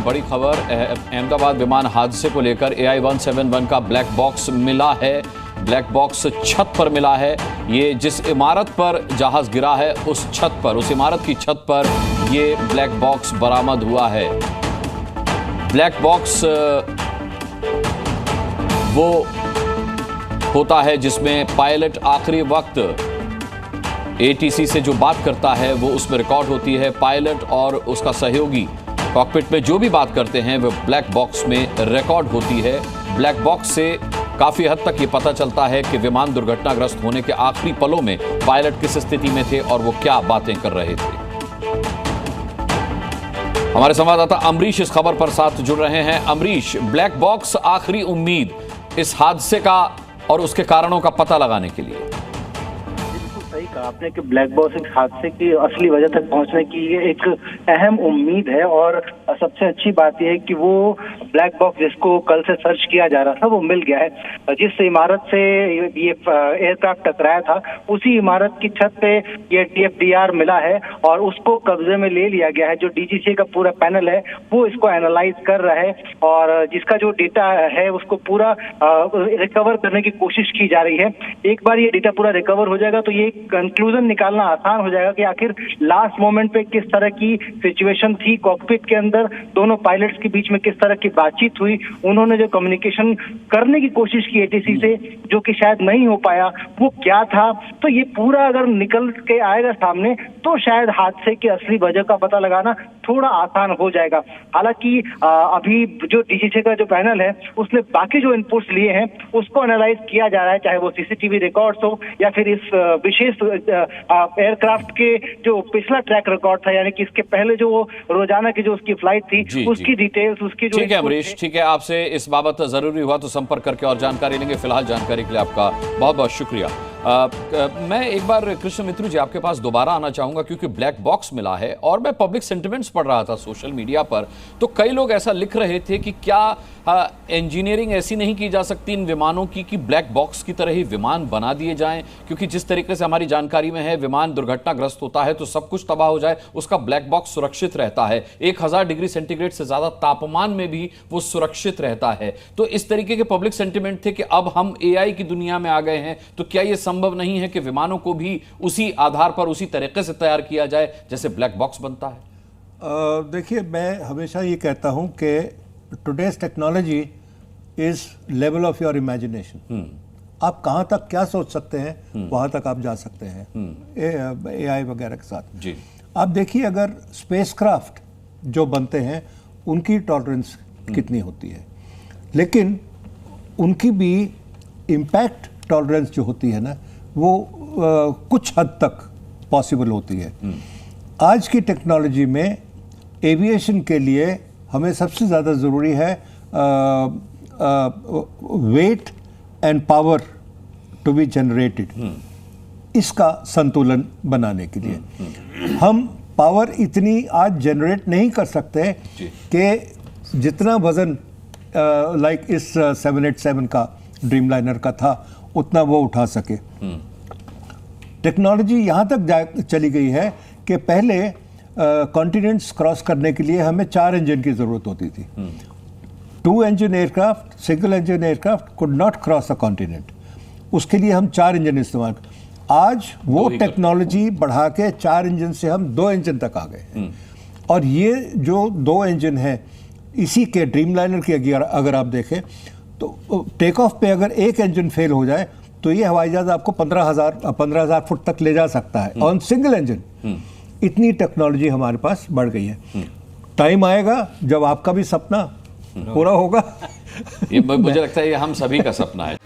बड़ी खबर अहमदाबाद विमान हादसे को लेकर AI-171 का ब्लैक बॉक्स मिला है। ब्लैक बॉक्स छत पर मिला है। ये जिस इमारत पर जहाज गिरा है उस छत पर, उस इमारत की छत पर ये ब्लैक बॉक्स बरामद हुआ है। ब्लैक बॉक्स वो होता है जिसमें पायलट आखिरी वक्त ATC से जो बात करता है वो उसमें रिकॉर्ड होती है। पायलट और उसका सहयोगी कॉकपिट में जो भी बात करते हैं वो ब्लैक बॉक्स में रिकॉर्ड होती है। ब्लैक बॉक्स से काफी हद तक ये पता चलता है कि विमान दुर्घटनाग्रस्त होने के आखिरी पलों में पायलट किस स्थिति में थे और वो क्या बातें कर रहे थे। हमारे संवाददाता अमरीश इस खबर पर साथ जुड़ रहे हैं। अमरीश, ब्लैक बॉक्स आखिरी उम्मीद इस हादसे का और उसके कारणों का पता लगाने के लिए। सही कहा आपने कि ब्लैक बॉक्स इस हादसे की असली वजह तक पहुंचने की ये एक अहम उम्मीद है और सबसे अच्छी बात यह है कि वो ब्लैक बॉक्स जिसको कल से सर्च किया जा रहा था वो मिल गया है। जिस इमारत से ये एयरक्राफ्ट टकराया था उसी इमारत की छत पे ये TFDR मिला है और उसको कब्जे में ले लिया गया है। जो DGCA का पूरा पैनल है वो इसको एनालाइज कर रहा है और जिसका जो डेटा है उसको पूरा रिकवर करने की कोशिश की जा रही है। एक बार ये डेटा पूरा रिकवर हो जाएगा तो ये कंक्लूजन निकालना आसान हो जाएगा कि आखिर लास्ट मोमेंट पे किस तरह की सिचुएशन थी कॉकपिट के अंदर, दोनों पायलट्स के बीच में किस तरह की बातचीत हुई, उन्होंने जो कम्युनिकेशन करने की कोशिश की ATC से जो कि शायद नहीं हो पाया वो क्या था। तो ये पूरा अगर निकल के आएगा सामने तो शायद हादसे की असली वजह का पता लगाना थोड़ा आसान हो जाएगा। हालांकि अभी जो DGCA का जो पैनल है उसने बाकी जो इनपुट्स लिए हैं उसको एनालाइज किया जा रहा है, चाहे वो CCTV रिकॉर्ड्स हो या फिर इस विशेष एयरक्राफ्ट के जो पिछला ट्रैक रिकॉर्ड था, यानी कि इसके पहले जो रोजाना की जो उसकी फ्लाइट थी उसकी डिटेल्स, उसकी जो। ठीक है अमरीश, ठीक है, आपसे इस बाबत जरूरी हुआ तो संपर्क करके और जानकारी लेंगे। फिलहाल जानकारी के लिए आपका बहुत बहुत शुक्रिया। मैं एक बार कृष्ण मित्र जी आपके पास दोबारा आना चाहूंगा क्योंकि ब्लैक बॉक्स मिला है और मैं पब्लिक सेंटिमेंट्स पढ़ रहा था सोशल मीडिया पर, तो कई लोग ऐसा लिख रहे थे कि क्या इंजीनियरिंग ऐसी नहीं की जा सकती इन विमानों की कि ब्लैक बॉक्स की तरह ही विमान बना दिए जाएं, क्योंकि जिस तरीके से हमारी जानकारी में है विमान दुर्घटनाग्रस्त होता है तो सब कुछ तबाह हो जाए, उसका ब्लैक बॉक्स सुरक्षित रहता है, 1000 डिग्री सेंटीग्रेड से ज्यादा तापमान में भी वो सुरक्षित रहता है। तो इस तरीके के पब्लिक सेंटिमेंट थे कि अब हम AI की दुनिया में आ गए हैं तो क्या यह संभव नहीं है कि विमानों को भी उसी आधार पर उसी तरीके से तैयार किया जाए जैसे ब्लैक बॉक्स बनता है? देखिए, मैं हमेशा ये कहता हूं कि today's technology is level of your imagination. आप कहां तक क्या सोच सकते हैं वहां तक आप जा सकते हैं AI वगैरह के साथ जी। आप देखिए, अगर स्पेसक्राफ्ट जो बनते हैं उनकी टॉलरेंस कितनी होती है, लेकिन उनकी भी इम्पैक्ट टॉलरेंस जो होती है ना वो कुछ हद तक पॉसिबल होती है। आज की टेक्नोलॉजी में एविएशन के लिए हमें सबसे ज़्यादा ज़रूरी है weight and power to be generated, इसका संतुलन बनाने के लिए। हम पावर इतनी आज जनरेट नहीं कर सकते कि जितना वज़न लाइक इस 787 का ड्रीमलाइनर का था उतना वो उठा सके। टेक्नोलॉजी यहाँ तक चली गई है कि पहले कॉन्टिनेंट्स क्रॉस करने के लिए हमें 4 इंजन की ज़रूरत होती थी। 2 engine aircraft, single engine aircraft could not cross a continent, उसके लिए हम 4 इंजन इस्तेमाल। आज वो टेक्नोलॉजी बढ़ा के 4 इंजन से हम 2 इंजन तक आ गए हैं। और ये जो 2 इंजन है इसी के ड्रीमलाइनर की अगर आप देखें तो टेक ऑफ पे अगर एक इंजन फेल हो जाए तो ये हवाई जहाज आपको 15,000 फुट तक ले जा सकता है ऑन सिंगल इंजन। इतनी टेक्नोलॉजी हमारे पास बढ़ गई है। टाइम आएगा जब आपका भी सपना पूरा होगा। ये मुझे लगता है ये हम सभी का सपना है।